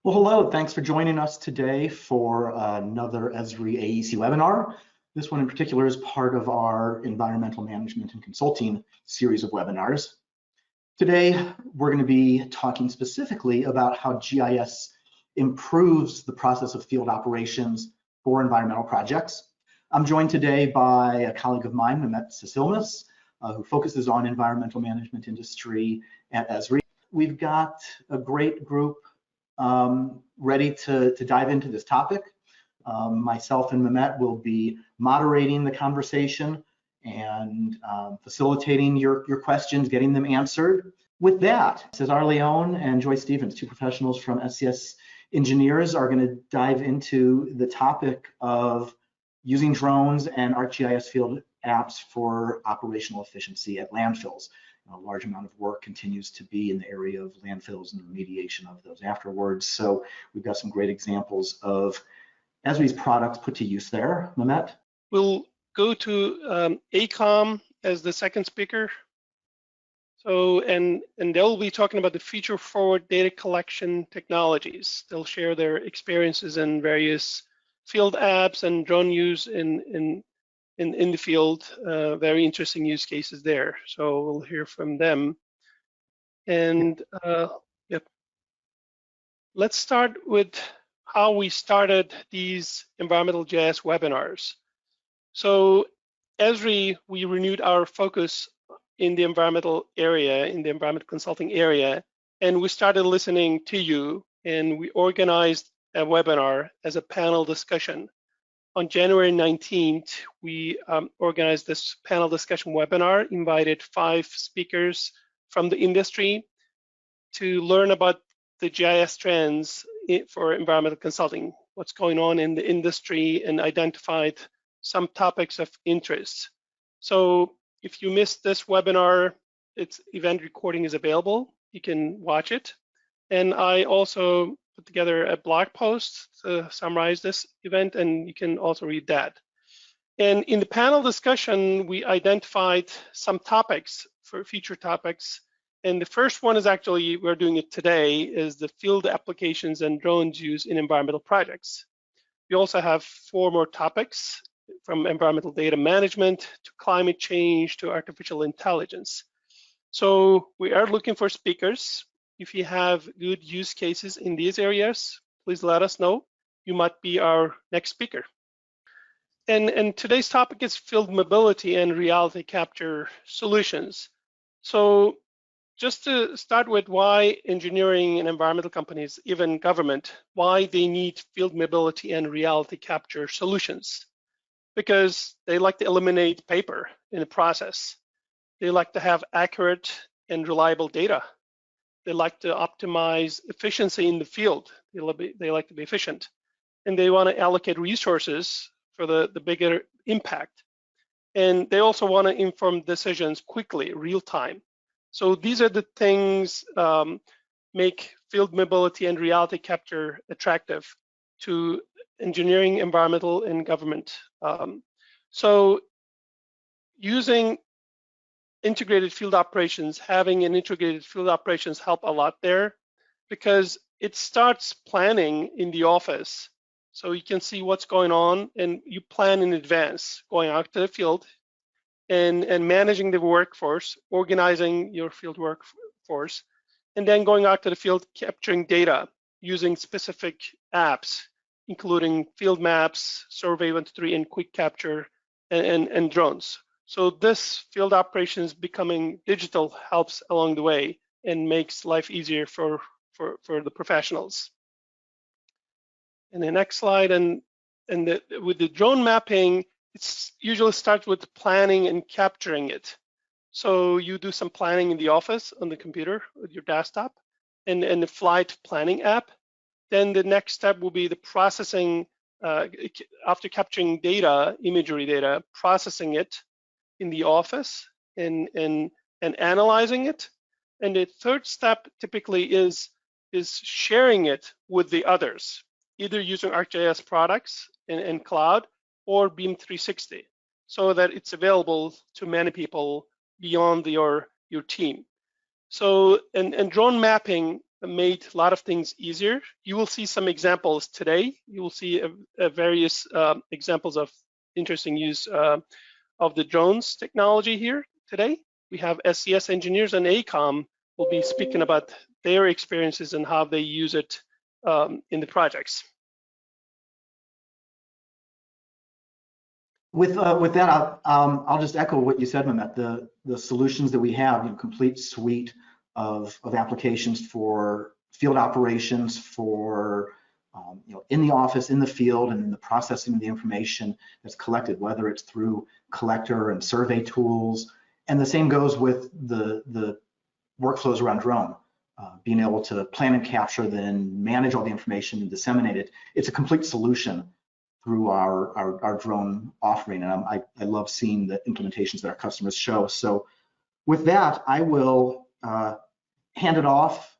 Well, hello. Thanks for joining us today for another Esri AEC webinar. This one in particular is part of our environmental management and consulting series of webinars. Today, we're going to be talking specifically about how GIS improves the process of field operations for environmental projects. I'm joined today by a colleague of mine, Mehmet Sisilmas, who focuses on environmental management industry at Esri. We've got a great group ready to dive into this topic. Myself and Mehmet will be moderating the conversation and facilitating your questions, getting them answered. With that, Cesar Leone and Joy Stevens, two professionals from SCS Engineers, are going to dive into the topic of using drones and ArcGIS field apps for operational efficiency at landfills. A large amount of work continues to be in the area of landfills and remediation of those afterwards. So we've got some great examples of Esri's products put to use there. Mehmet? We'll go to AECOM as the second speaker. So, and they'll be talking about the future forward data collection technologies. They'll share their experiences in various field apps and drone use in the field. Very interesting use cases there. So we'll hear from them. And yep. Let's start with how we started these environmental GIS webinars. So Esri, we renewed our focus in the environmental area, in the environmental consulting area, and we started listening to you, and we organized a webinar as a panel discussion. On January 19th, we organized this panel discussion webinar, invited 5 speakers from the industry to learn about the GIS trends for environmental consulting, what's going on in the industry, and identified some topics of interest. So if you missed this webinar, its event recording is available. You can watch it. And I also put together a blog post to summarize this event, and you can also read that. And in the panel discussion, we identified some topics for future topics. And the first one is actually, we're doing it today, is the field applications and drones used in environmental projects. We also have 4 more topics, from environmental data management to climate change to artificial intelligence. So we are looking for speakers. If you have good use cases in these areas, please let us know. You might be our next speaker. And today's topic is field mobility and reality capture solutions. So just to start with, why engineering and environmental companies, even government, why they need field mobility and reality capture solutions? Because they like to eliminate paper in the process. They like to have accurate and reliable data. They like to optimize efficiency in the field. They like to be efficient. And they want to allocate resources for the bigger impact. And they also want to inform decisions quickly, real time. So these are the things make field mobility and reality capture attractive to engineering, environmental, and government. So using integrated field operations, having an integrated field operations help a lot there, because it starts planning in the office. So you can see what's going on, and you plan in advance, going out to the field and managing the workforce, organizing your field workforce, and then going out to the field, capturing data using specific apps, including field maps, Survey 123, and quick capture, and drones. So this field operations becoming digital helps along the way and makes life easier for the professionals. And the next slide, with the drone mapping, it usually starts with planning and capturing it. So you do some planning in the office on the computer with your desktop and the flight planning app. Then the next step will be the processing, after capturing data, imagery data, processing it in the office and analyzing it. And the third step typically is sharing it with the others, either using ArcGIS products in cloud or Beam 360, so that it's available to many people beyond your team. So, and drone mapping made a lot of things easier. You will see some examples today. You will see various examples of interesting use of the drones technology here today. We have SCS engineers and AECOM will be speaking about their experiences and how they use it in the projects. With that, I'll just echo what you said, Mehmet. The solutions that we have, complete suite of applications for field operations, for in the office, in the field, and in the processing of the information that's collected, whether it's through collector and survey tools. And the same goes with the workflows around drone, being able to plan and capture, then manage all the information and disseminate it. It's a complete solution through our drone offering, and I love seeing the implementations that our customers show. So with that, I will hand it off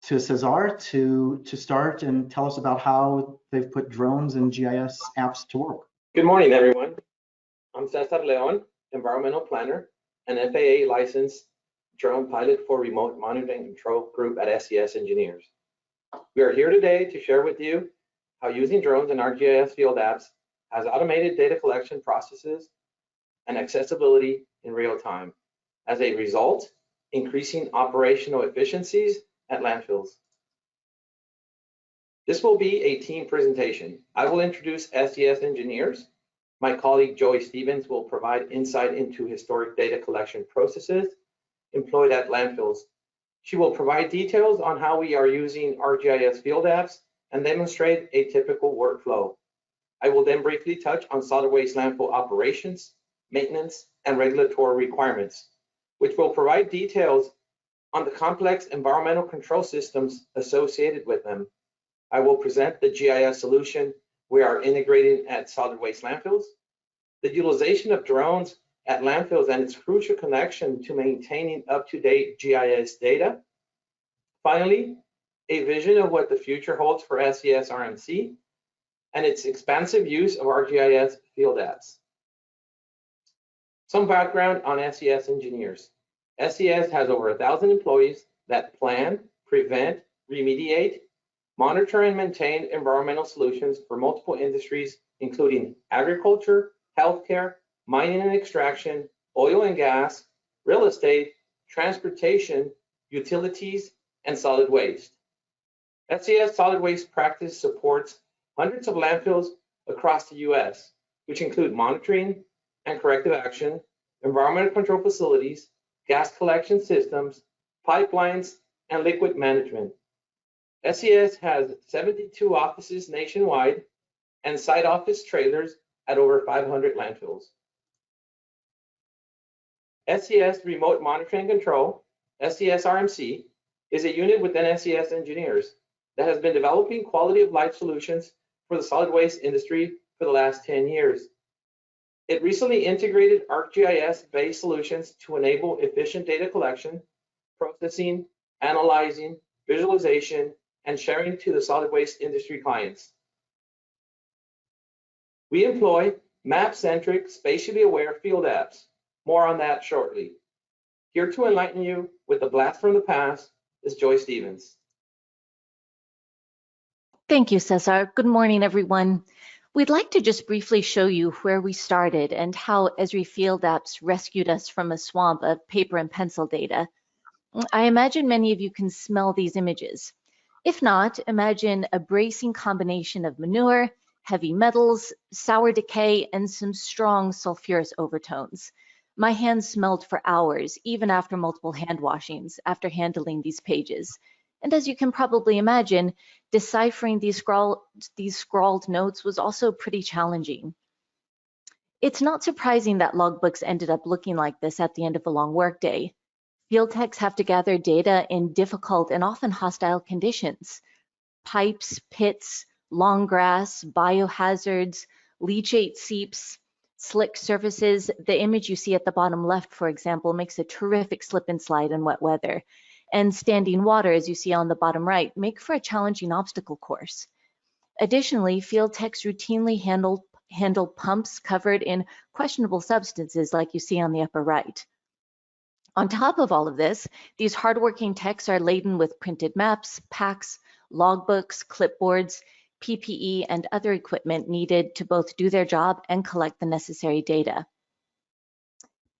to Cesar to start and tell us about how they've put drones and GIS apps to work. Good morning, everyone. I'm Cesar Leon, Environmental Planner and FAA licensed drone pilot for Remote Monitoring Control Group at SCS Engineers. We are here today to share with you how using drones and ArcGIS field apps has automated data collection processes and accessibility in real time. As a result, increasing operational efficiencies at landfills. This will be a team presentation. I will introduce SCS Engineers. My colleague Joey Stevens will provide insight into historic data collection processes employed at landfills. She will provide details on how we are using ArcGIS field apps and demonstrate a typical workflow. I will then briefly touch on solid waste landfill operations, maintenance, and regulatory requirements, which will provide details on the complex environmental control systems associated with them. I will present the GIS solution we are integrating at solid waste landfills, the utilization of drones at landfills and its crucial connection to maintaining up-to-date GIS data. Finally, a vision of what the future holds for SCS RMC and its expansive use of ArcGIS field apps. Some background on SCS Engineers. SCS has over 1,000 employees that plan, prevent, remediate, monitor, and maintain environmental solutions for multiple industries, including agriculture, healthcare, mining and extraction, oil and gas, real estate, transportation, utilities, and solid waste. SCS solid waste practice supports hundreds of landfills across the US, which include monitoring and corrective action, environmental control facilities, gas collection systems, pipelines, and liquid management. SCS has 72 offices nationwide and site office trailers at over 500 landfills. SCS Remote Monitoring Control, SCS RMC, is a unit within SCS Engineers that has been developing quality of life solutions for the solid waste industry for the last 10 years. It recently integrated ArcGIS-based solutions to enable efficient data collection, processing, analyzing, visualization, and sharing to the solid waste industry clients. We employ map-centric, spatially aware field apps. More on that shortly. Here to enlighten you with a blast from the past is Joy Stevens. Thank you, Cesar. Good morning, everyone. We'd like to just briefly show you where we started and how Esri Field Apps rescued us from a swamp of paper and pencil data. I imagine many of you can smell these images. If not, imagine a bracing combination of manure, heavy metals, sour decay, and some strong sulfurous overtones. My hands smelled for hours, even after multiple hand washings, after handling these pages. And as you can probably imagine, deciphering these scrawled notes was also pretty challenging. It's not surprising that logbooks ended up looking like this at the end of a long workday. Field techs have to gather data in difficult and often hostile conditions. Pipes, pits, long grass, biohazards, leachate seeps, slick surfaces. The image you see at the bottom left, for example, makes a terrific slip and slide in wet weather. And standing water, as you see on the bottom right, make for a challenging obstacle course. Additionally, field techs routinely handle pumps covered in questionable substances like you see on the upper right. On top of all of this, these hardworking techs are laden with printed maps, packs, logbooks, clipboards, PPE, and other equipment needed to both do their job and collect the necessary data.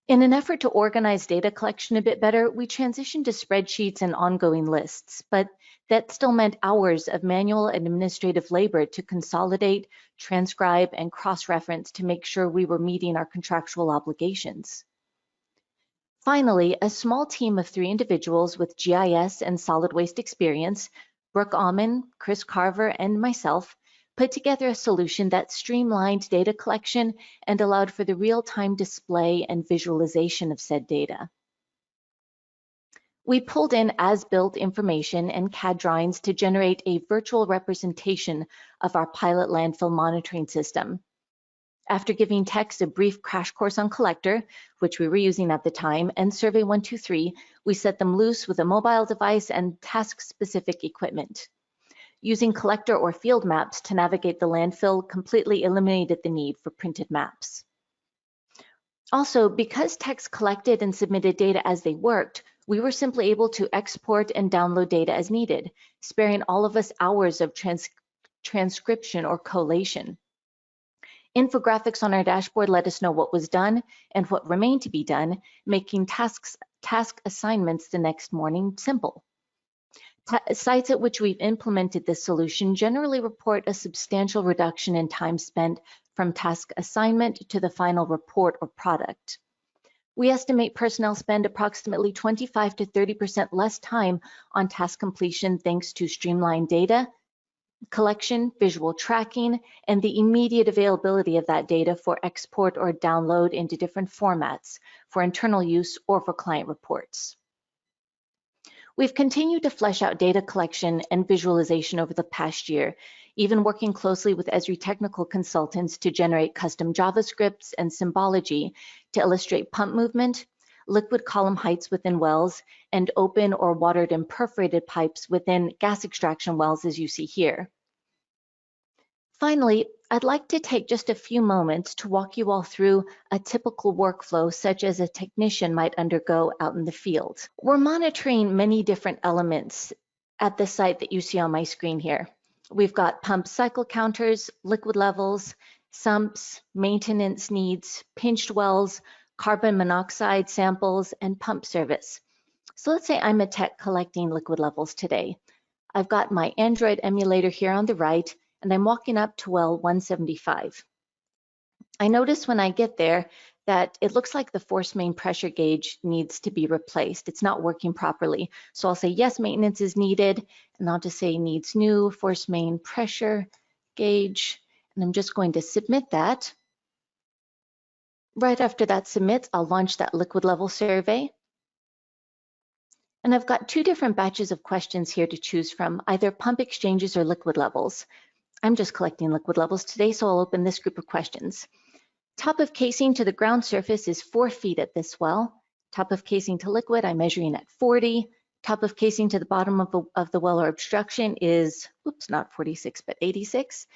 In an effort to organize data collection a bit better, we transitioned to spreadsheets and ongoing lists, but that still meant hours of manual and administrative labor to consolidate, transcribe, and cross-reference to make sure we were meeting our contractual obligations. Finally, a small team of 3 individuals with GIS and solid waste experience, Brooke Aumann, Chris Carver, and myself, put together a solution that streamlined data collection and allowed for the real-time display and visualization of said data. We pulled in as-built information and CAD drawings to generate a virtual representation of our pilot landfill monitoring system. After giving techs a brief crash course on Collector, which we were using at the time, and Survey 123, we set them loose with a mobile device and task-specific equipment. Using Collector or field maps to navigate the landfill completely eliminated the need for printed maps. Also, because techs collected and submitted data as they worked, we were simply able to export and download data as needed, sparing all of us hours of transcription or collation. Infographics on our dashboard let us know what was done and what remained to be done, making task assignments the next morning simple. Sites at which we've implemented this solution generally report a substantial reduction in time spent from task assignment to the final report or product. We estimate personnel spend approximately 25 to 30% less time on task completion thanks to streamlined data collection, visual tracking, and the immediate availability of that data for export or download into different formats for internal use or for client reports. We've continued to flesh out data collection and visualization over the past year, even working closely with Esri technical consultants to generate custom JavaScripts and symbology to illustrate pump movement, liquid column heights within wells, and open or watered and perforated pipes within gas extraction wells, as you see here. Finally, I'd like to take just a few moments to walk you all through a typical workflow such as a technician might undergo out in the field. We're monitoring many different elements at the site that you see on my screen here. We've got pump cycle counters, liquid levels, sumps, maintenance needs, pinched wells, carbon monoxide samples, and pump service. So let's say I'm a tech collecting liquid levels today. I've got my Android emulator here on the right, and I'm walking up to well 175. I notice when I get there that it looks like the force main pressure gauge needs to be replaced. It's not working properly. So I'll say, yes, maintenance is needed, and I'll just say needs new force main pressure gauge, and I'm just going to submit that. Right after that submits, I'll launch that liquid level survey. And I've got 2 different batches of questions here to choose from, either pump exchanges or liquid levels. I'm just collecting liquid levels today, so I'll open this group of questions. Top of casing to the ground surface is 4 feet at this well. Top of casing to liquid, I'm measuring at 40. Top of casing to the bottom of the well or obstruction is, oops, not 46, but 86.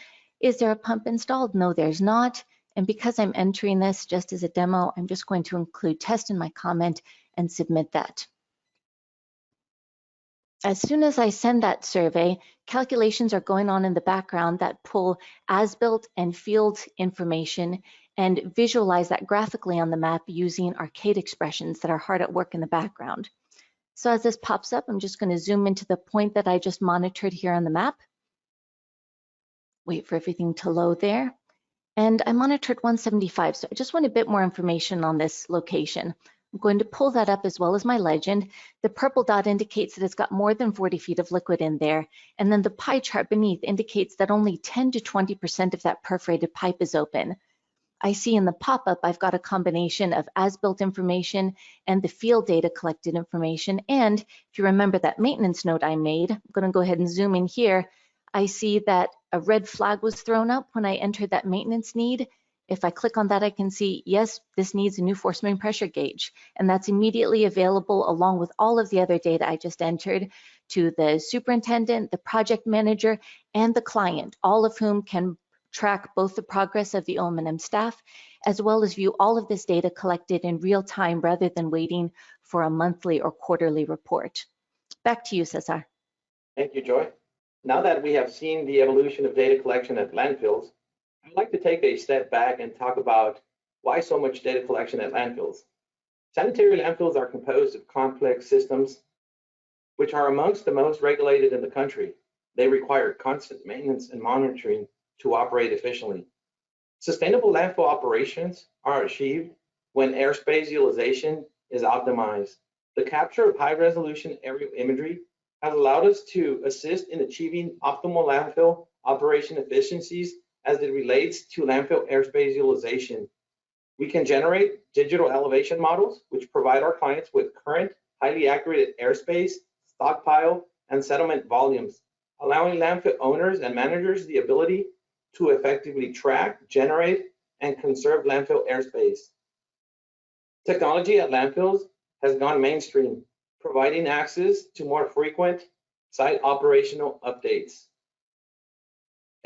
Is there a pump installed? No, there's not. And because I'm entering this just as a demo, I'm just going to include test in my comment and submit that. As soon as I send that survey, calculations are going on in the background that pull as-built and field information and visualize that graphically on the map using arcade expressions that are hard at work in the background. So as this pops up, I'm just going to zoom into the point that I just monitored here on the map. Wait for everything to load there. And I monitored 175, so I just want a bit more information on this location. I'm going to pull that up as well as my legend. The purple dot indicates that it's got more than 40 feet of liquid in there. And then the pie chart beneath indicates that only 10 to 20% of that perforated pipe is open. I see in the pop-up, I've got a combination of as-built information and the field data collected information. And if you remember that maintenance note I made, I'm going to go ahead and zoom in here. I see that a red flag was thrown up when I entered that maintenance need. If I click on that, I can see, yes, this needs a new force main pressure gauge. And that's immediately available along with all of the other data I just entered to the superintendent, the project manager, and the client, all of whom can track both the progress of the O&M staff as well as view all of this data collected in real time rather than waiting for a monthly or quarterly report. Back to you, Cesar. Thank you, Joy. Now that we have seen the evolution of data collection at landfills, I'd like to take a step back and talk about why so much data collection at landfills. Sanitary landfills are composed of complex systems which are amongst the most regulated in the country. They require constant maintenance and monitoring to operate efficiently. Sustainable landfill operations are achieved when airspace utilization is optimized. The capture of high-resolution aerial imagery has allowed us to assist in achieving optimal landfill operation efficiencies as it relates to landfill airspace utilization. We can generate digital elevation models, which provide our clients with current, highly accurate airspace, stockpile, and settlement volumes, allowing landfill owners and managers the ability to effectively track, generate, and conserve landfill airspace. Technology at landfills has gone mainstream, providing access to more frequent site operational updates.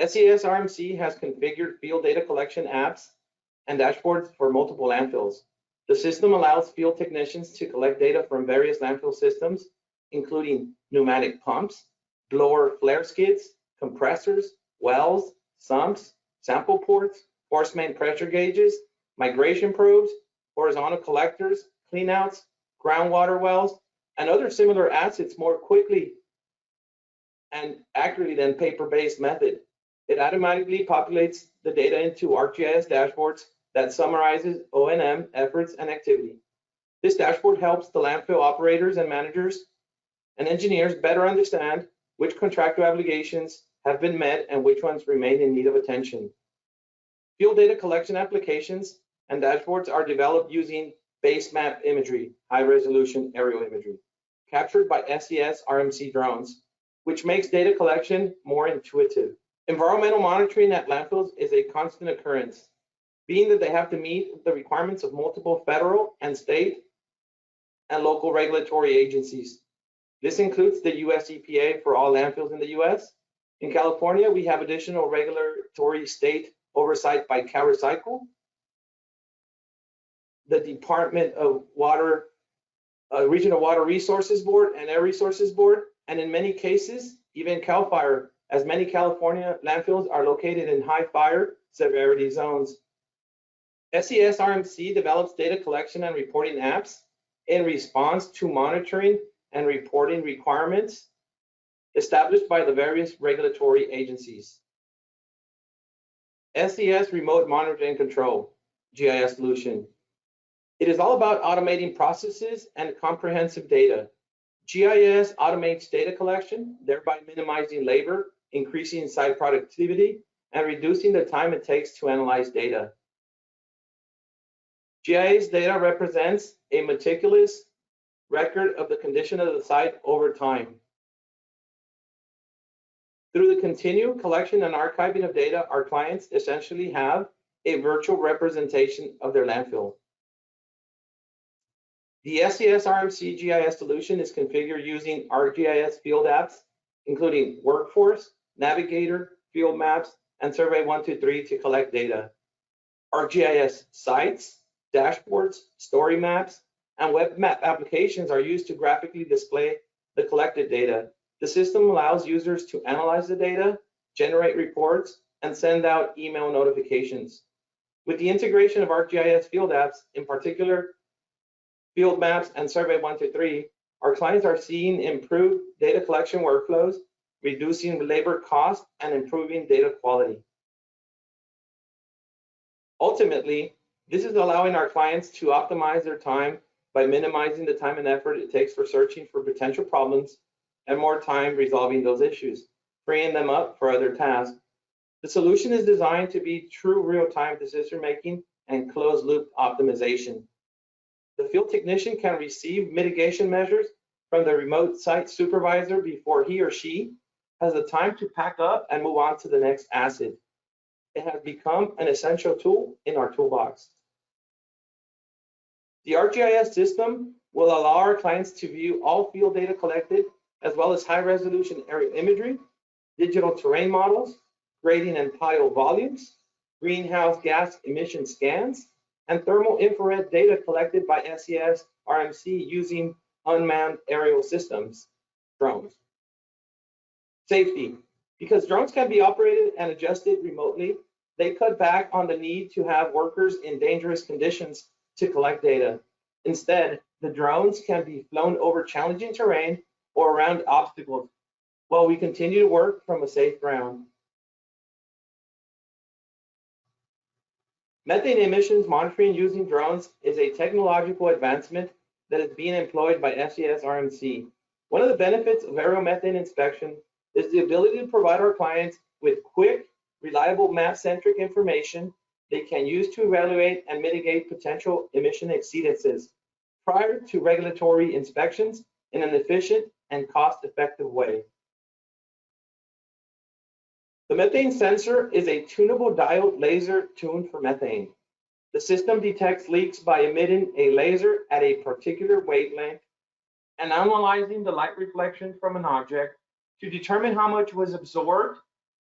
SCS RMC has configured field data collection apps and dashboards for multiple landfills. The system allows field technicians to collect data from various landfill systems, including pneumatic pumps, blower flare skids, compressors, wells, sumps, sample ports, force main pressure gauges, migration probes, horizontal collectors, cleanouts, groundwater wells, and other similar assets more quickly and accurately than paper-based method. It automatically populates the data into ArcGIS dashboards that summarizes O&M efforts and activity. This dashboard helps the landfill operators and managers and engineers better understand which contractual obligations have been met and which ones remain in need of attention. Field data collection applications and dashboards are developed using base map imagery, high-resolution aerial imagery, captured by SCS RMC drones, which makes data collection more intuitive. Environmental monitoring at landfills is a constant occurrence, being that they have to meet the requirements of multiple federal and state and local regulatory agencies. This includes the US EPA for all landfills in the US. In California, we have additional regulatory state oversight by CalRecycle, the Department of Water, Regional Water Resources Board, and Air Resources Board, and in many cases, even CAL FIRE, as many California landfills are located in high fire severity zones. SCS RMC develops data collection and reporting apps in response to monitoring and reporting requirements established by the various regulatory agencies. SCS Remote Monitoring and Control, GIS solution. It is all about automating processes and comprehensive data. GIS automates data collection, thereby minimizing labor, increasing site productivity, and reducing the time it takes to analyze data. GIS data represents a meticulous record of the condition of the site over time. Through the continued collection and archiving of data, our clients essentially have a virtual representation of their landfill. The SCS RMC GIS solution is configured using ArcGIS field apps, including Workforce, Navigator, Field Maps, and Survey 123 to collect data. ArcGIS sites, dashboards, story maps, and web map applications are used to graphically display the collected data. The system allows users to analyze the data, generate reports, and send out email notifications. With the integration of ArcGIS field apps, in particular, Field Maps and Survey 123, our clients are seeing improved data collection workflows, reducing labor costs, and improving data quality. Ultimately, this is allowing our clients to optimize their time by minimizing the time and effort it takes for searching for potential problems and more time resolving those issues, freeing them up for other tasks. The solution is designed to be true real-time decision-making and closed-loop optimization. The field technician can receive mitigation measures from the remote site supervisor before he or she has the time to pack up and move on to the next asset. It has become an essential tool in our toolbox. The ArcGIS system will allow our clients to view all field data collected, as well as high-resolution aerial imagery, digital terrain models, grading and pile volumes, greenhouse gas emission scans, and thermal infrared data collected by SCS RMC using unmanned aerial systems, drones. Safety. Because drones can be operated and adjusted remotely, they cut back on the need to have workers in dangerous conditions to collect data. Instead, the drones can be flown over challenging terrain or around obstacles while we continue to work from a safe ground. Methane emissions monitoring using drones is a technological advancement that is being employed by SCS RMC. One of the benefits of aerial methane inspection is the ability to provide our clients with quick, reliable map-centric information they can use to evaluate and mitigate potential emission exceedances prior to regulatory inspections in an efficient and cost-effective way. The methane sensor is a tunable diode laser tuned for methane. The system detects leaks by emitting a laser at a particular wavelength and analyzing the light reflection from an object to determine how much was absorbed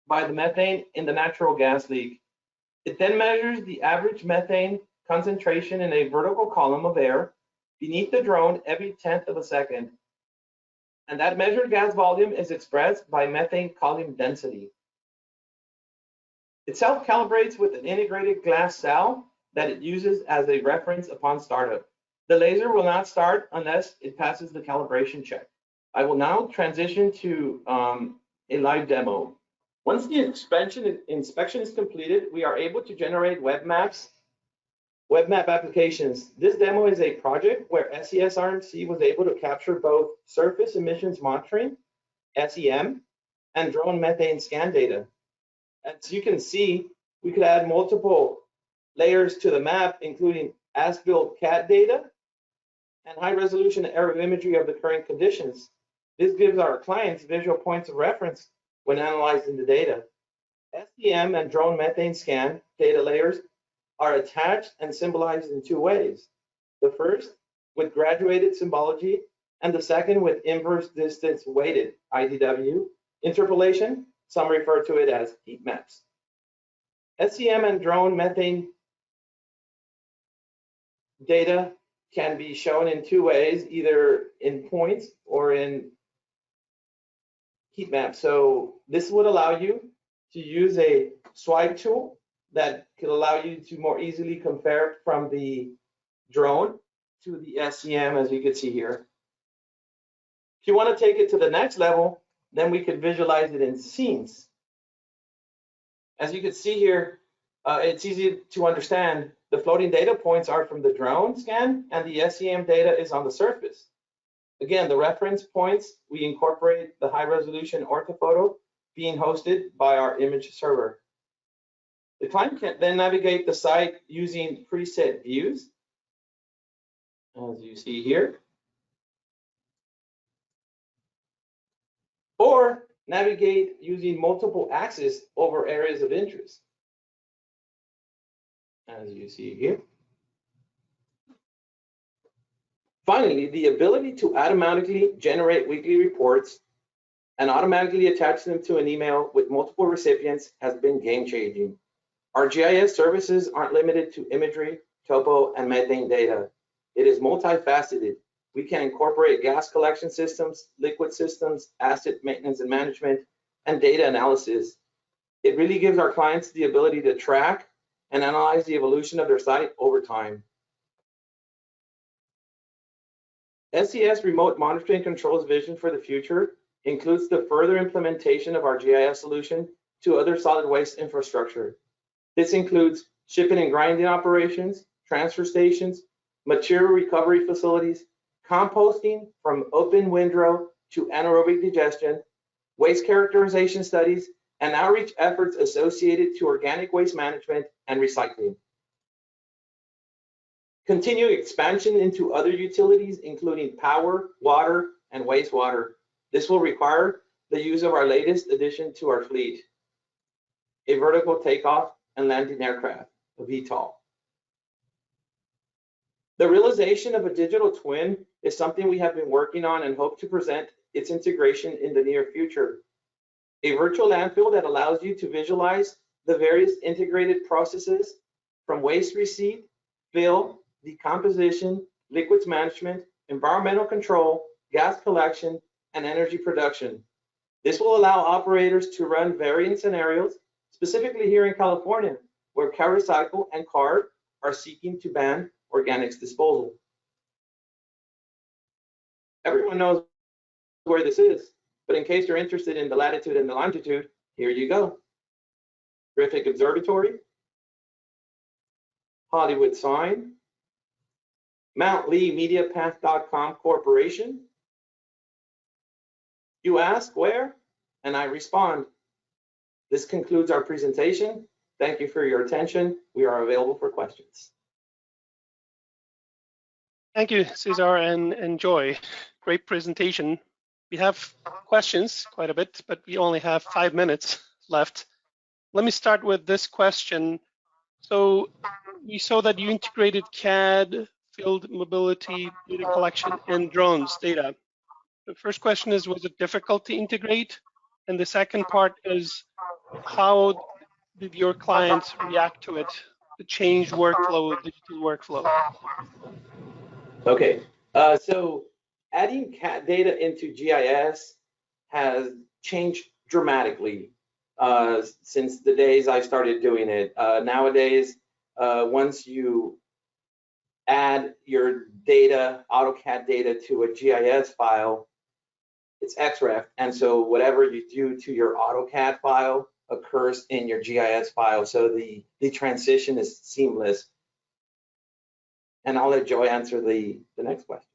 by the methane in the natural gas leak. It then measures the average methane concentration in a vertical column of air beneath the drone every 1/10 of a second. And that measured gas volume is expressed by methane column density. It self-calibrates with an integrated glass cell that it uses as a reference upon startup. The laser will not start unless it passes the calibration check. I will now transition to a live demo. Once the inspection is completed, we are able to generate web map applications. This demo is a project where SCS RMC was able to capture both surface emissions monitoring, SEM, and drone methane scan data. As you can see, we could add multiple layers to the map, including as-built CAD data and high-resolution aerial imagery of the current conditions. This gives our clients visual points of reference when analyzing the data. SEM and drone methane scan data layers are attached and symbolized in 2 ways. The first with graduated symbology, and the second with inverse distance weighted IDW interpolation. Some refer to it as heat maps. SEM and drone methane data can be shown in 2 ways, either in points or in heat maps. So this would allow you to use a swipe tool that could allow you to more easily compare from the drone to the SEM, as you can see here. If you want to take it to the next level, then we could visualize it in scenes. As you can see here, it's easy to understand. The floating data points are from the drone scan, and the SEM data is on the surface. Again, the reference points, we incorporate the high-resolution orthophoto being hosted by our image server. The client can then navigate the site using preset views, as you see here, or navigate using multiple axes over areas of interest, as you see here. Finally, the ability to automatically generate weekly reports and automatically attach them to an email with multiple recipients has been game-changing. Our GIS services aren't limited to imagery, topo, and methane data. It is multifaceted. We can incorporate gas collection systems, liquid systems, asset maintenance and management, and data analysis. It really gives our clients the ability to track and analyze the evolution of their site over time. SCS Remote Monitoring Controls vision for the future includes the further implementation of our GIS solution to other solid waste infrastructure. This includes shipping and grinding operations, transfer stations, material recovery facilities, composting from open windrow to anaerobic digestion, waste characterization studies, and outreach efforts associated to organic waste management and recycling. Continued expansion into other utilities, including power, water, and wastewater. This will require the use of our latest addition to our fleet, a vertical takeoff and landing aircraft, a VTOL. The realization of a digital twin is something we have been working on and hope to present its integration in the near future. A virtual landfill that allows you to visualize the various integrated processes from waste receipt fill, decomposition, liquids management, environmental control, gas collection, and energy production. This will allow operators to run varying scenarios, specifically here in California, where CalRecycle and CARD are seeking to ban organics disposal. Everyone knows where this is, but in case you're interested in the latitude and the longitude, here you go. Griffith Observatory, Hollywood Sign, Mount Lee MediaPath.com Corporation. You ask where, and I respond. This concludes our presentation. Thank you for your attention. We are available for questions. Thank you, Cesar and Joy. Great presentation. We have questions quite a bit, but we only have 5 minutes left. Let me start with this question. So we saw that you integrated CAD, field mobility, data collection, and drones data. The first question is, was it difficult to integrate? And the second part is, how did your clients react to it, the change workflow, digital workflow? Okay, so adding CAD data into GIS has changed dramatically since the days I started doing it. Nowadays, once you add your data, AutoCAD data to a GIS file, it's XREF, and so whatever you do to your AutoCAD file occurs in your GIS file, so the transition is seamless. And I'll let Joy answer the next question.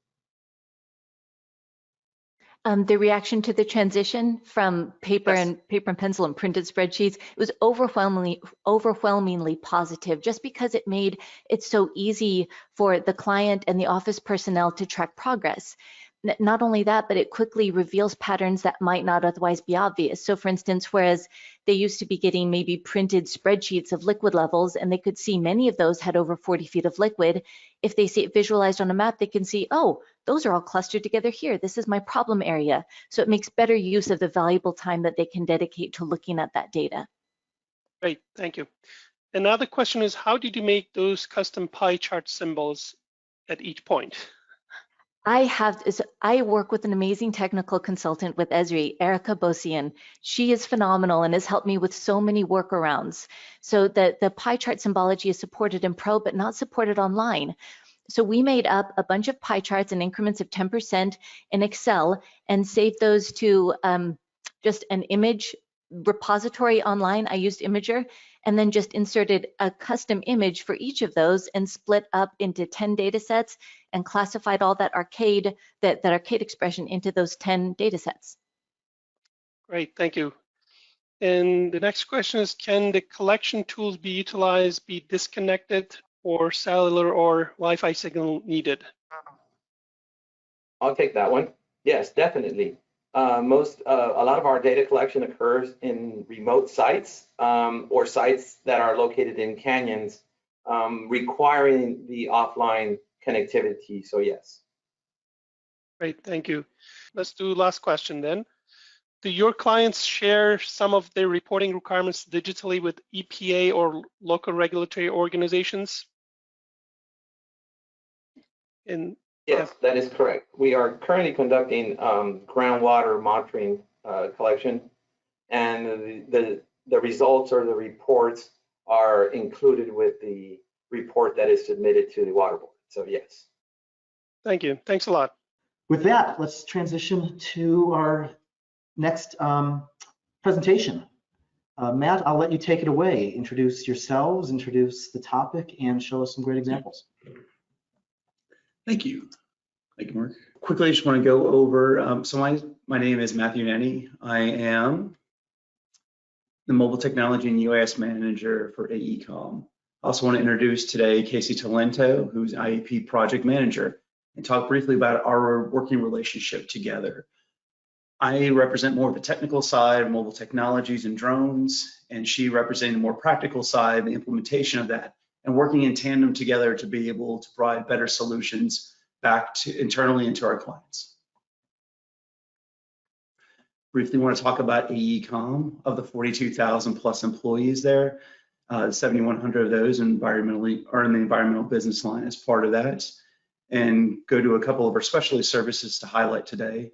The reaction to the transition from paper and pencil and printed spreadsheets, it was overwhelmingly positive, just because it made it so easy for the client and the office personnel to track progress. Not only that, but it quickly reveals patterns that might not otherwise be obvious. So for instance, whereas they used to be getting maybe printed spreadsheets of liquid levels, and they could see many of those had over 40 feet of liquid, if they see it visualized on a map, they can see, oh, those are all clustered together here. This is my problem area. So it makes better use of the valuable time that they can dedicate to looking at that data. Great, thank you. Another question is, how did you make those custom pie chart symbols at each point? I work with an amazing technical consultant with Esri, Erica Bosian. She is phenomenal and has helped me with so many workarounds. So the pie chart symbology is supported in Pro, but not supported online. So we made up a bunch of pie charts in increments of 10% in Excel and saved those to just an image repository online. I used Imager, and then just inserted a custom image for each of those and split up into 10 data sets and classified all that arcade expression into those 10 data sets. Great, thank you. And the next question is, can the collection tools be utilized, be disconnected, or cellular or Wi-Fi signal needed? I'll take that one. Yes, definitely. A lot of our data collection occurs in remote sites or sites that are located in canyons, requiring the offline connectivity. So yes. Great, thank you. Let's do last question then. Do your clients share some of their reporting requirements digitally with EPA or local regulatory organizations? Yes, that is correct. We are currently conducting groundwater monitoring collection, and the results or the reports are included with the report that is submitted to the water board. So yes. Thank you. Thanks a lot. With that, let's transition to our next presentation. Matt, I'll let you take it away. Introduce yourselves, introduce the topic, and show us some great examples. Thank you. Thank you, Mark. Quickly, I just want to go over, so my name is Matthew Nenny. I am the Mobile Technology and UIS Manager for AECOM. I also want to introduce today Casey Talento, who's IEP Project Manager, and talk briefly about our working relationship together. I represent more of the technical side of mobile technologies and drones, and she representing the more practical side, the implementation of that, and working in tandem together to be able to provide better solutions back to internally and to our clients. Briefly want to talk about AECOM. Of the 42,000 plus employees there, 7,100 of those environmentally are in the environmental business line as part of that. And go to a couple of our specialty services to highlight today: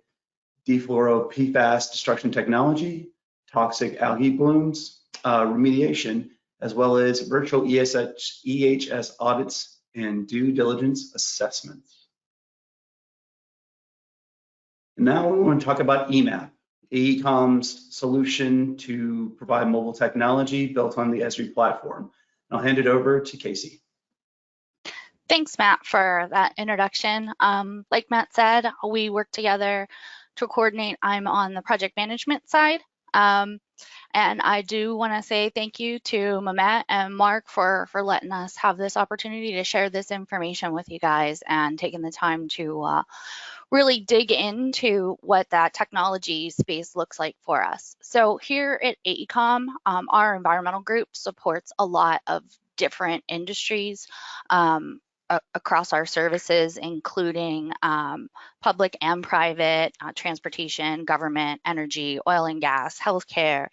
defluoro PFAS destruction technology, toxic algae blooms remediation, as well as virtual EHS audits and due diligence assessments. And now we want to talk about EMAP, AECOM's solution to provide mobile technology built on the Esri platform. I'll hand it over to Casey. Thanks, Matt, for that introduction. Like Matt said, we work together to coordinate. I'm on the project management side. And I do want to say thank you to Mehmet and Mark for letting us have this opportunity to share this information with you guys and taking the time to really dig into what that technology space looks like for us. So here at AECOM, our environmental group supports a lot of different industries across our services, including public and private, transportation, government, energy, oil and gas, healthcare,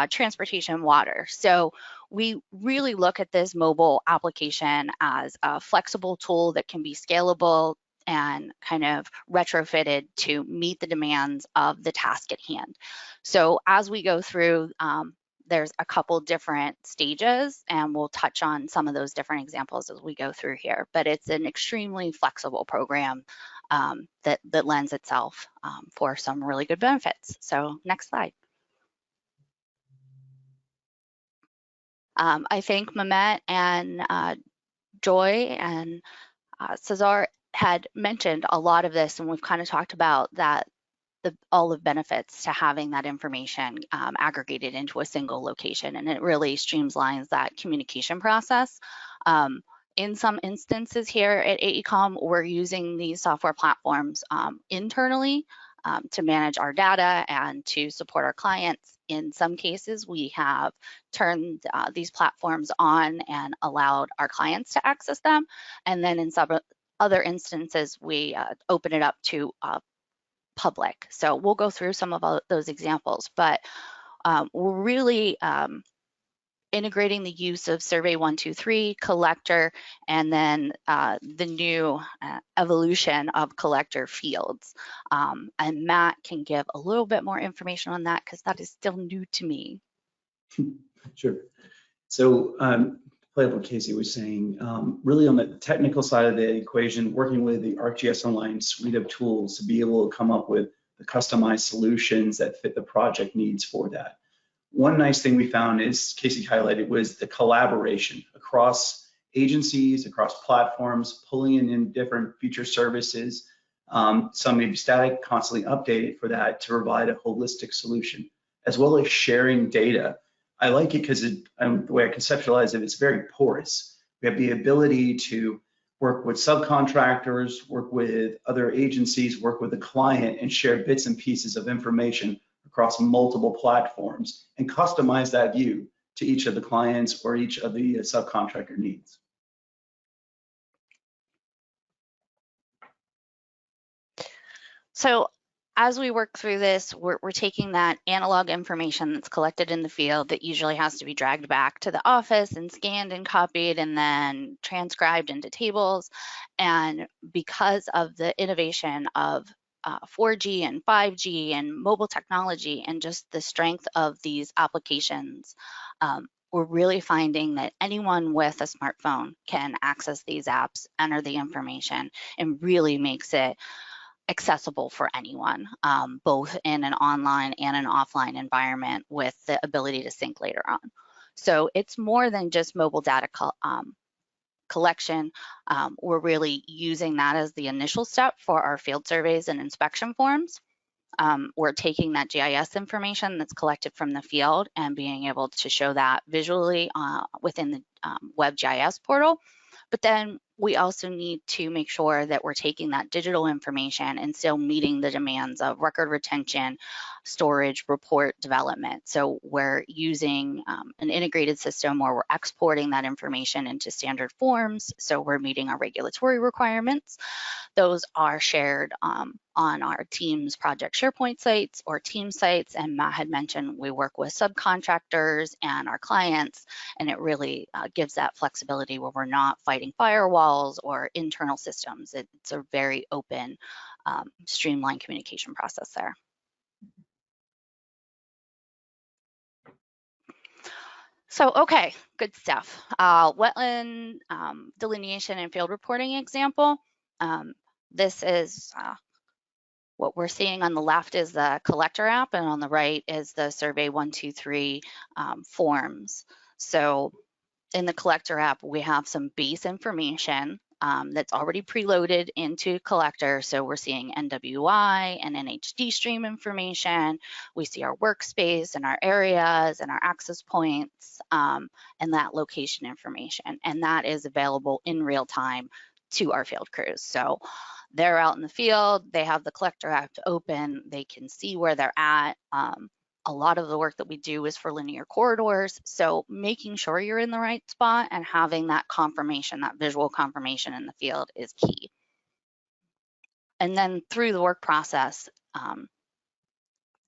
transportation, water. So we really look at this mobile application as a flexible tool that can be scalable and kind of retrofitted to meet the demands of the task at hand. So as we go through, there's a couple different stages, and we'll touch on some of those different examples as we go through here. But it's an extremely flexible program that lends itself for some really good benefits. So next slide. I think Mehmet and Joy and Cesar had mentioned a lot of this, and we've kind of talked about that. All the benefits to having that information aggregated into a single location, and it really streamlines that communication process. In some instances here at AECOM, we're using these software platforms internally to manage our data and to support our clients. In some cases, we have turned these platforms on and allowed our clients to access them. And then in some other instances, we open it up to public. So we'll go through some of those examples, but we're really integrating the use of Survey 123, Collector, and then the new evolution of Collector fields. And Matt can give a little bit more information on that because that is still new to me. Sure. So play up what Casey was saying, really on the technical side of the equation, working with the ArcGIS Online suite of tools to be able to come up with the customized solutions that fit the project needs for that. One nice thing we found is, Casey highlighted, was the collaboration across agencies, across platforms, pulling in different feature services. Some may be static, constantly updated for that to provide a holistic solution, as well as sharing data. I like it because the way I conceptualize it, it's very porous. We have the ability to work with subcontractors, work with other agencies, work with the client, and share bits and pieces of information across multiple platforms and customize that view to each of the clients or each of the subcontractor needs. So as we work through this, we're taking that analog information that's collected in the field that usually has to be dragged back to the office and scanned and copied and then transcribed into tables. And because of the innovation of 4G and 5G and mobile technology and just the strength of these applications, we're really finding that anyone with a smartphone can access these apps, enter the information, and really makes it accessible for anyone, both in an online and an offline environment with the ability to sync later on. So it's more than just mobile data collection. We're really using that as the initial step for our field surveys and inspection forms. We're taking that GIS information that's collected from the field and being able to show that visually within the web GIS portal. But then we also need to make sure that we're taking that digital information and still meeting the demands of record retention, storage, report development. So we're using an integrated system where we're exporting that information into standard forms. So we're meeting our regulatory requirements. Those are shared on our team's project SharePoint sites or team sites. And Matt had mentioned we work with subcontractors and our clients, and it really gives that flexibility where we're not fighting firewalls or internal systems. It's a very open, streamlined communication process there. So, okay, good stuff. Wetland delineation and field reporting example. This is what we're seeing on the left is the collector app, and on the right is the survey 123 forms. So in the collector app, we have some base information that's already preloaded into collector. So we're seeing NWI and NHD stream information. We see our workspace and our areas and our access points and that location information. And that is available in real time to our field crews. So they're out in the field, they have the collector app open, they can see where they're at. A lot of the work that we do is for linear corridors. So making sure you're in the right spot and having that confirmation, that visual confirmation in the field is key. And then through the work process,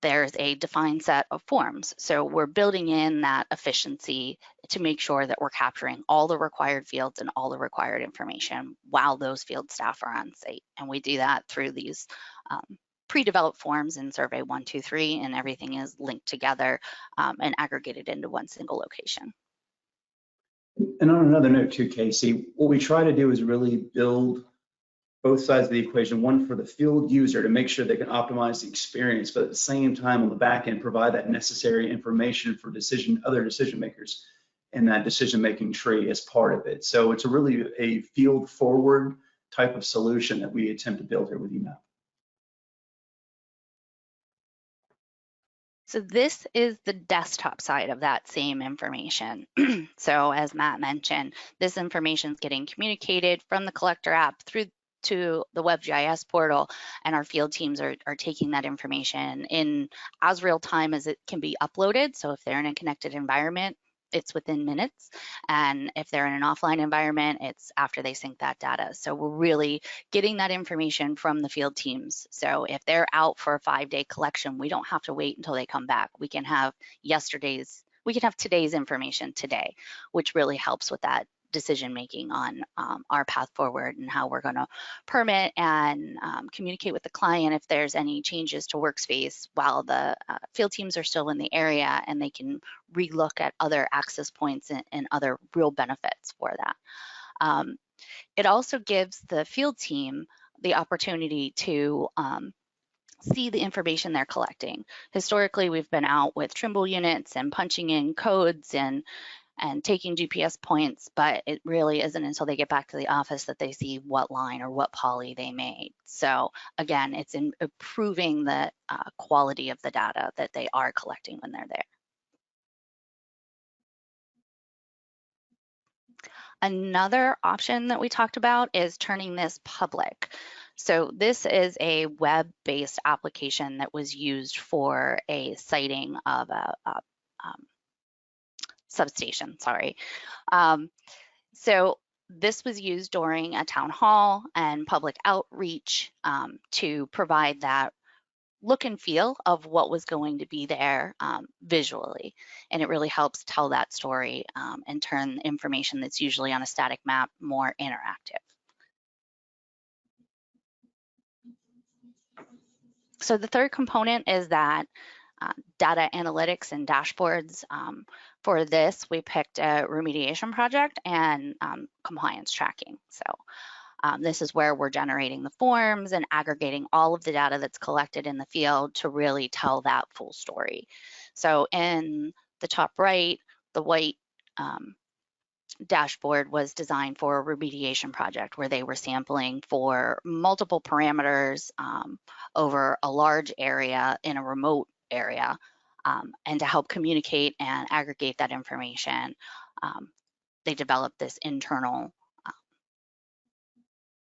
there's a defined set of forms. So we're building in that efficiency to make sure that we're capturing all the required fields and all the required information while those field staff are on site. And we do that through these pre-developed forms in Survey 123, and everything is linked together and aggregated into one single location. And on another note too, Casey, what we try to do is really build both sides of the equation, one for the field user to make sure they can optimize the experience, but at the same time on the back end, provide that necessary information for other decision makers in that decision-making tree as part of it. So it's really a field forward type of solution that we attempt to build here with EMAP. So this is the desktop side of that same information. So as Matt mentioned, this information is getting communicated from the collector app through to the web GIS portal, and our field teams are taking that information in as real time as it can be uploaded. So if they're in a connected environment, it's within minutes. And if they're in an offline environment, it's after they sync that data. So we're really getting that information from the field teams. So if they're out for a 5-day collection, we don't have to wait until they come back. We can have today's information today, which really helps with that decision making on our path forward and how we're going to permit and communicate with the client if there's any changes to workspace while the field teams are still in the area, and they can relook at other access points and other real benefits for that. It also gives the field team the opportunity to see the information they're collecting. Historically, we've been out with Trimble units and punching in codes and taking GPS points, but it really isn't until they get back to the office that they see what line or what poly they made. So again, it's improving the quality of the data that they are collecting when they're there. Another option that we talked about is turning this public. So this is a web-based application that was used for a siting of a substation, sorry. So this was used during a town hall and public outreach to provide that look and feel of what was going to be there visually. And it really helps tell that story and turn information that's usually on a static map more interactive. So the third component is that data analytics and dashboards. For this, we picked a remediation project and compliance tracking. So this is where we're generating the forms and aggregating all of the data that's collected in the field to really tell that full story. So in the top right, the white dashboard was designed for a remediation project where they were sampling for multiple parameters over a large area in a remote area, and to help communicate and aggregate that information, they developed this internal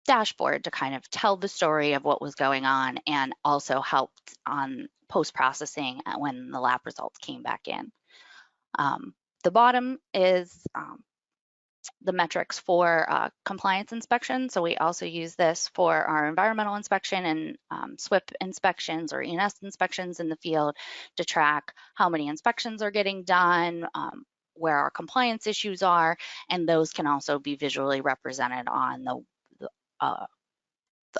dashboard to kind of tell the story of what was going on, and also helped on post-processing when the lab results came back in. The bottom is the metrics for compliance inspection. So we also use this for our environmental inspection and SWIP inspections or ENS inspections in the field to track how many inspections are getting done, where our compliance issues are, and those can also be visually represented on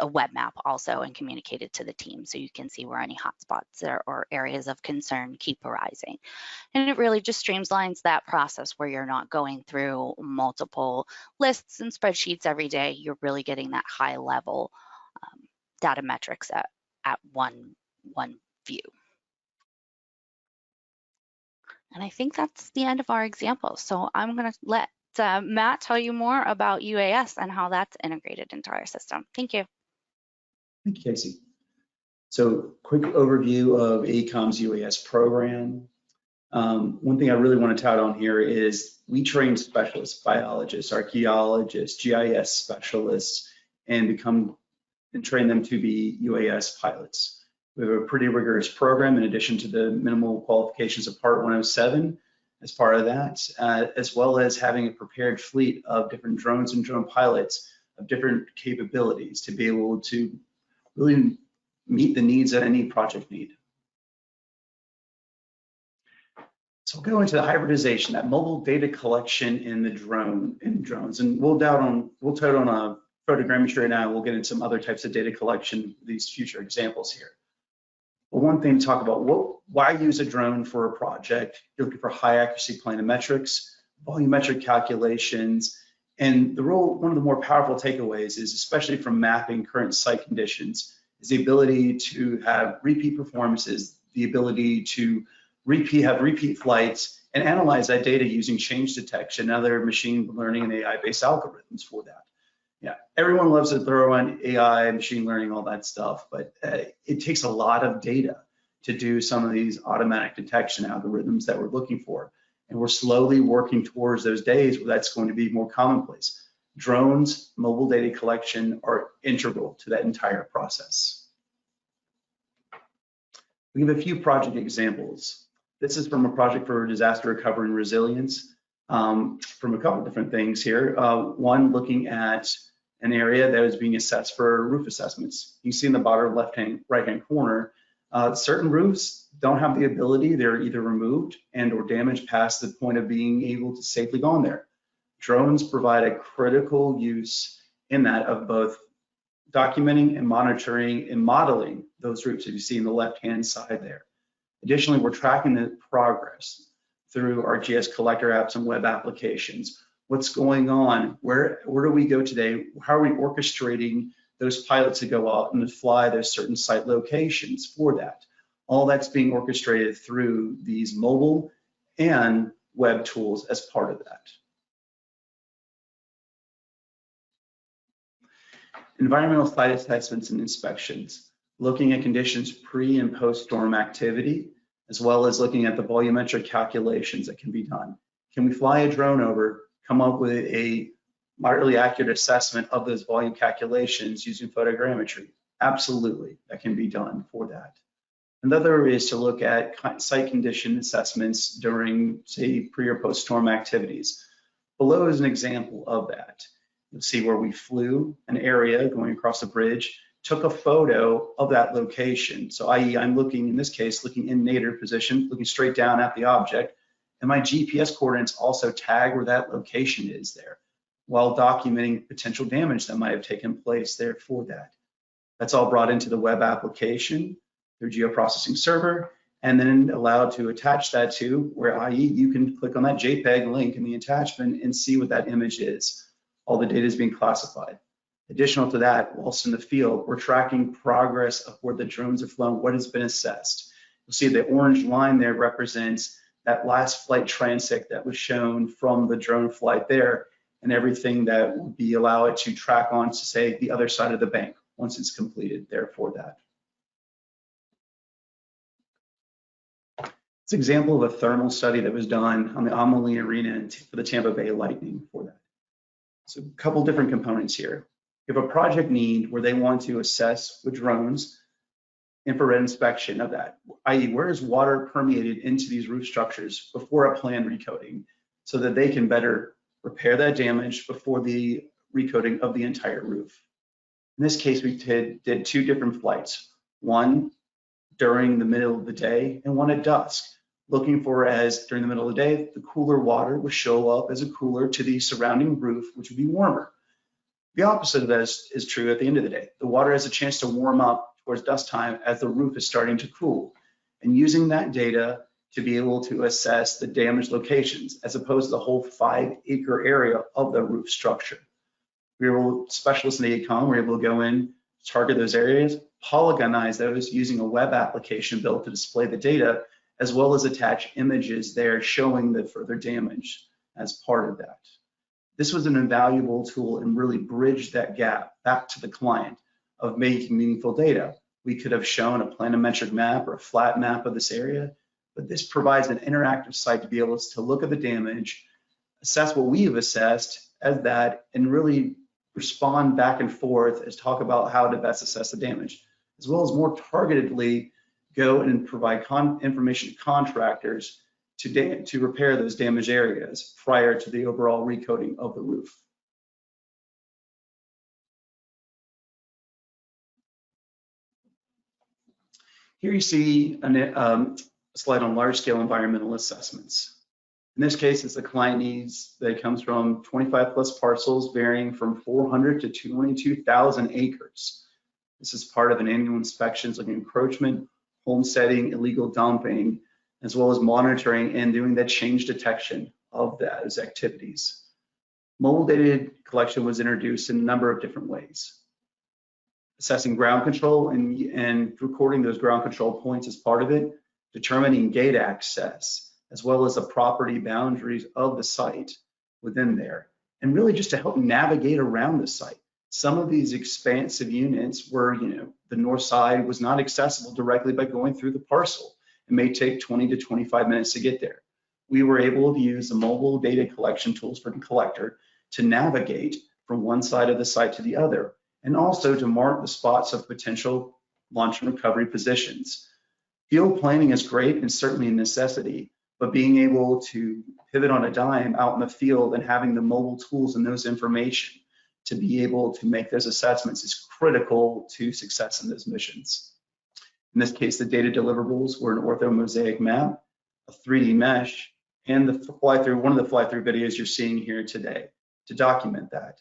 a web map also and communicated to the team, so you can see where any hotspots or areas of concern keep arising. And it really just streamlines that process where you're not going through multiple lists and spreadsheets every day. You're really getting that high level data metrics at one view. And I think that's the end of our example. So I'm going to let Matt tell you more about UAS and how that's integrated into our system. Thank you. Thank you, Casey. So quick overview of AECOM's UAS program. One thing I really want to tout on here is we train specialists, biologists, archaeologists, GIS specialists, and train them to be UAS pilots. We have a pretty rigorous program in addition to the minimal qualifications of Part 107 as part of that, as well as having a prepared fleet of different drones and drone pilots of different capabilities to be able to really meet the needs that any project need. So we'll go into the hybridization, that mobile data collection in the drones, and we'll touch on a photogrammetry right now. We'll get into some other types of data collection, these future examples here. But one thing to talk about, why use a drone for a project? You're looking for high accuracy planimetrics, volumetric calculations, and one of the more powerful takeaways is, especially from mapping current site conditions, is the ability to have repeat performances, the ability to have repeat flights, and analyze that data using change detection and other machine learning and AI-based algorithms for that. Yeah, everyone loves to throw on AI, machine learning, all that stuff, but it takes a lot of data to do some of these automatic detection algorithms that we're looking for. And we're slowly working towards those days where that's going to be more commonplace. Drones, mobile data collection are integral to that entire process. We have a few project examples. This is from a project for disaster recovery and resilience from a couple different things here. One, looking at an area that is being assessed for roof assessments. You see in the bottom right-hand corner, certain roofs don't have the ability, they're either removed and or damaged past the point of being able to safely go on there. Drones provide a critical use in that of both documenting and monitoring and modeling those roofs that you see in the left-hand side there. Additionally, we're tracking the progress through our GIS collector apps and web applications. What's going on? Where do we go today? How are we orchestrating those pilots to go out and to fly those certain site locations for that? All that's being orchestrated through these mobile and web tools as part of that. Environmental site assessments and inspections, looking at conditions pre and post storm activity, as well as looking at the volumetric calculations that can be done. Can we fly a drone over, come up with a moderately accurate assessment of those volume calculations using photogrammetry? Absolutely, that can be done for that. Another is to look at site condition assessments during, say, pre or post storm activities. Below is an example of that. You'll see where we flew an area going across a bridge, took a photo of that location. So i.e. I'm looking, in this case, looking in nadir position, looking straight down at the object, and my GPS coordinates also tag where that location is there, while documenting potential damage that might have taken place there for that. That's all brought into the web application through geoprocessing server, and then allowed to attach that to where, i.e. you can click on that JPEG link in the attachment and see what that image is. All the data is being classified. Additional to that, whilst in the field, we're tracking progress of where the drones have flown, what has been assessed. You'll see the orange line there represents that last flight transect that was shown from the drone flight there, and everything that will be allowed to track on to, say, the other side of the bank once it's completed there for that. It's an example of a thermal study that was done on the Amelie Arena for the Tampa Bay Lightning for that. So a couple different components here. You have a project need where they want to assess with drones infrared inspection of that, i.e. where is water permeated into these roof structures before a planned recoating, so that they can better repair that damage before the recoating of the entire roof. In this case, we did 2 different flights, one during the middle of the day and one at dusk, looking for, as during the middle of the day, the cooler water would show up as a cooler to the surrounding roof, which would be warmer. The opposite of that is true at the end of the day. The water has a chance to warm up towards dusk time as the roof is starting to cool. And using that data to be able to assess the damaged locations, as opposed to the whole 5-acre area of the roof structure. Specialists in the AECOM were able to go in, target those areas, polygonize those using a web application built to display the data, as well as attach images there showing the further damage as part of that. This was an invaluable tool and really bridged that gap back to the client of making meaningful data. We could have shown a planimetric map or a flat map of this area, but this provides an interactive site to be able to look at the damage, assess what we have assessed as that, and really respond back and forth as talk about how to best assess the damage, as well as more targetedly go and provide information to contractors to repair those damaged areas prior to the overall recoating of the roof. Here you see a slide on large-scale environmental assessments. In this case, it's the client needs that comes from 25 plus parcels varying from 400 to 22,000 acres. This is part of an annual inspections looking at encroachment, homesteading, illegal dumping, as well as monitoring and doing that change detection of those activities. Mobile data collection was introduced in a number of different ways. Assessing ground control and recording those ground control points as part of it, determining gate access, as well as the property boundaries of the site within there, and really just to help navigate around the site. Some of these expansive units were, the north side was not accessible directly by going through the parcel. It may take 20 to 25 minutes to get there. We were able to use the mobile data collection tools for the collector to navigate from one side of the site to the other, and also to mark the spots of potential launch and recovery positions. Field planning is great and certainly a necessity, but being able to pivot on a dime out in the field and having the mobile tools and those information to be able to make those assessments is critical to success in those missions. In this case, the data deliverables were an orthomosaic map, a 3D mesh, and one of the fly-through videos you're seeing here today to document that.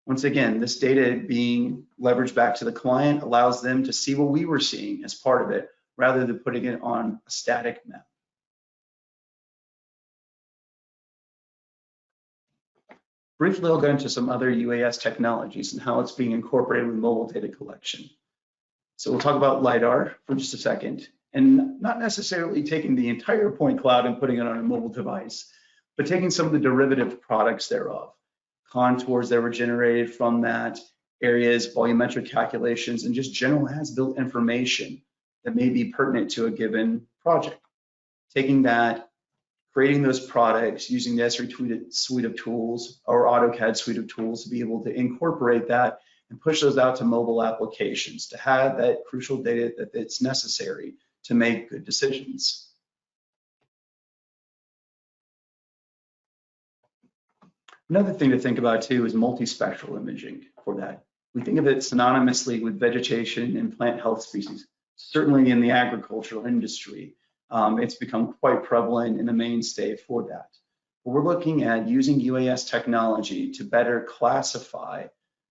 Once again, this data being leveraged back to the client allows them to see what we were seeing as part of it, rather than putting it on a static map. Briefly, I'll go into some other UAS technologies and how it's being incorporated with mobile data collection. So we'll talk about LiDAR for just a second, and not necessarily taking the entire point cloud and putting it on a mobile device, but taking some of the derivative products thereof, contours that were generated from that, areas, volumetric calculations, and just general as-built information that may be pertinent to a given project. Taking that, creating those products using the Esri suite of tools or AutoCAD suite of tools to be able to incorporate that and push those out to mobile applications to have that crucial data that it's necessary to make good decisions. Another thing to think about too is multispectral imaging for that. We think of it synonymously with vegetation and plant health species. Certainly in the agricultural industry, it's become quite prevalent and a mainstay for that. But we're looking at using UAS technology to better classify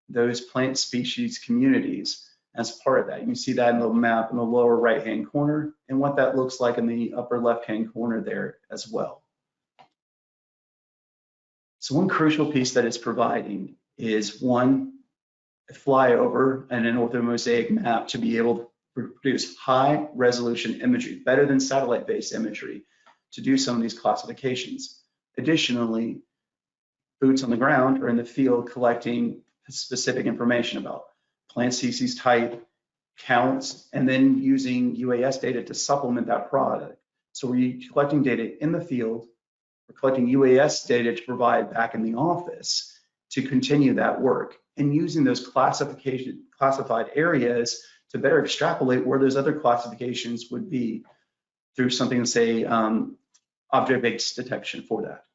those plant species communities as part of that. You can see that in the map in the lower right-hand corner and what that looks like in the upper left-hand corner there as well. So one crucial piece that it's providing is one, a flyover and an orthomosaic map to be able to produce high resolution imagery, better than satellite-based imagery, to do some of these classifications. Additionally, boots on the ground or in the field collecting specific information about plant species type, counts, and then using UAS data to supplement that product. So we're collecting data in the field, we're collecting UAS data to provide back in the office to continue that work, and using those classified areas to better extrapolate where those other classifications would be through something, say, object-based detection for that.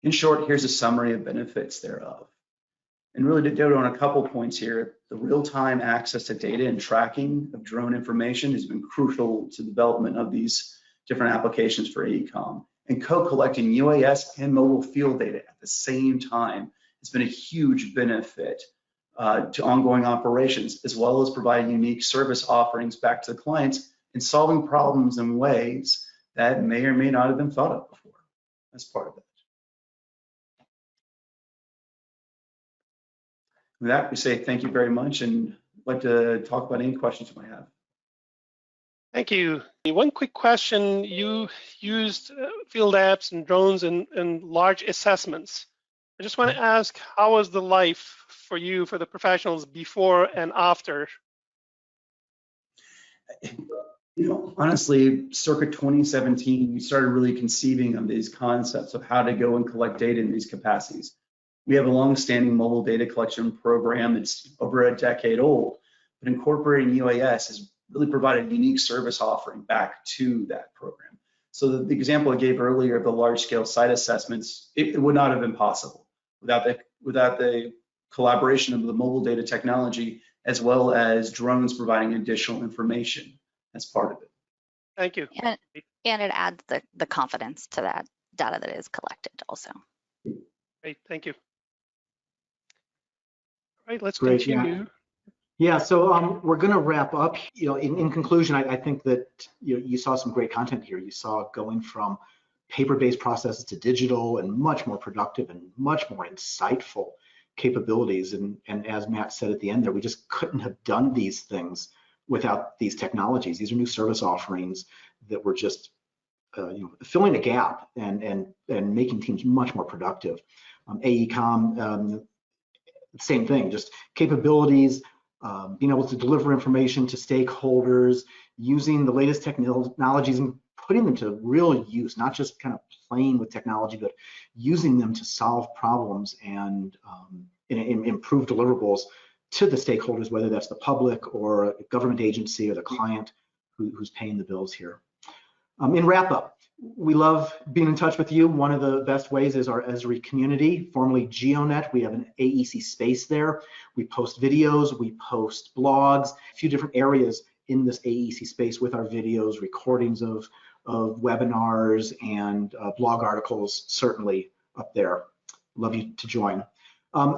In short, here's a summary of benefits thereof. And really to note on a couple points here, the real-time access to data and tracking of drone information has been crucial to the development of these different applications for AECOM. And co-collecting UAS and mobile field data at the same time has been a huge benefit to ongoing operations, as well as providing unique service offerings back to the clients and solving problems in ways that may or may not have been thought of before as part of it. With that, we say thank you very much, and I'd like to talk about any questions you might have. Thank you. One quick question. You used field apps and drones and large assessments. I just want to ask, how was the life for you, for the professionals, before and after? You know, honestly, circa 2017, we started really conceiving of these concepts of how to go and collect data in these capacities. We have a long-standing mobile data collection program that's over a decade old, but incorporating UAS has really provided a unique service offering back to that program. So the example I gave earlier of the large-scale site assessments, it would not have been possible without the collaboration of the mobile data technology, as well as drones providing additional information as part of it. Thank you. And it adds the confidence to that data that is collected also. Great, thank you. All right, let's Great, continue. Yeah, so we're going to wrap up. You know, in conclusion, I think that you saw some great content here. You saw going from paper-based processes to digital and much more productive and much more insightful capabilities. And as Matt said at the end there, we just couldn't have done these things without these technologies. These are new service offerings that were just filling a gap and making teams much more productive. AECOM, same thing, just capabilities, being able to deliver information to stakeholders, using the latest technologies and putting them to real use, not just kind of playing with technology, but using them to solve problems and improve deliverables to the stakeholders, whether that's the public or a government agency or the client who's paying the bills here. In wrap up, we love being in touch with you. One of the best ways is our Esri community, formerly GeoNet. We have an AEC space there. We post videos, we post blogs, a few different areas in this AEC space with our videos, recordings of webinars and blog articles certainly up there. Love you to join.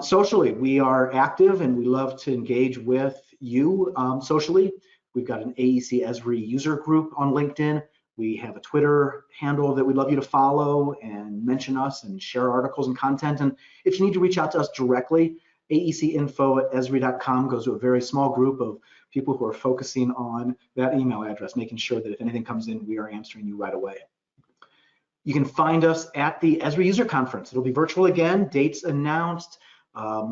Socially, we are active and we love to engage with you socially. We've got an AEC Esri user group on LinkedIn. We have a Twitter handle that we'd love you to follow and mention us and share articles and content. And if you need to reach out to us directly, aecinfo@esri.com goes to a very small group of people who are focusing on that email address, making sure that if anything comes in, we are answering you right away. You can find us at the Esri User Conference. It'll be virtual again, dates announced.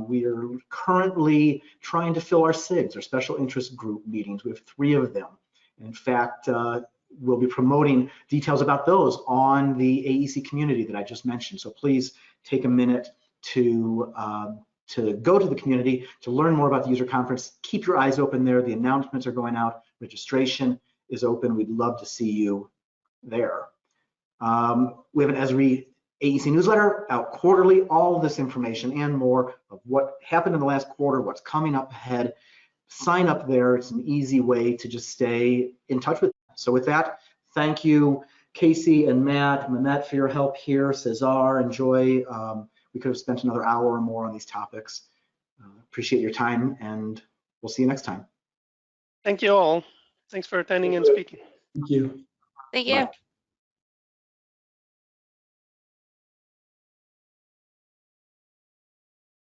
We are currently trying to fill our SIGs, our special interest group meetings. We have 3 of them. In fact, we'll be promoting details about those on the AEC community that I just mentioned. So please take a minute to go to the community to learn more about the user conference. Keep your eyes open there. The announcements are going out. Registration is open. We'd love to see you there. We have an Esri AEC newsletter out quarterly. All of this information and more of what happened in the last quarter, what's coming up ahead. Sign up there. It's an easy way to just stay in touch with us. So with that, thank you, Casey and Matt, Mehmet, for your help here, Cesar and Joy. We could have spent another hour or more on these topics. Appreciate your time, and we'll see you next time. Thank you all. Thanks for attending and speaking. Thank you. Thank you. Bye.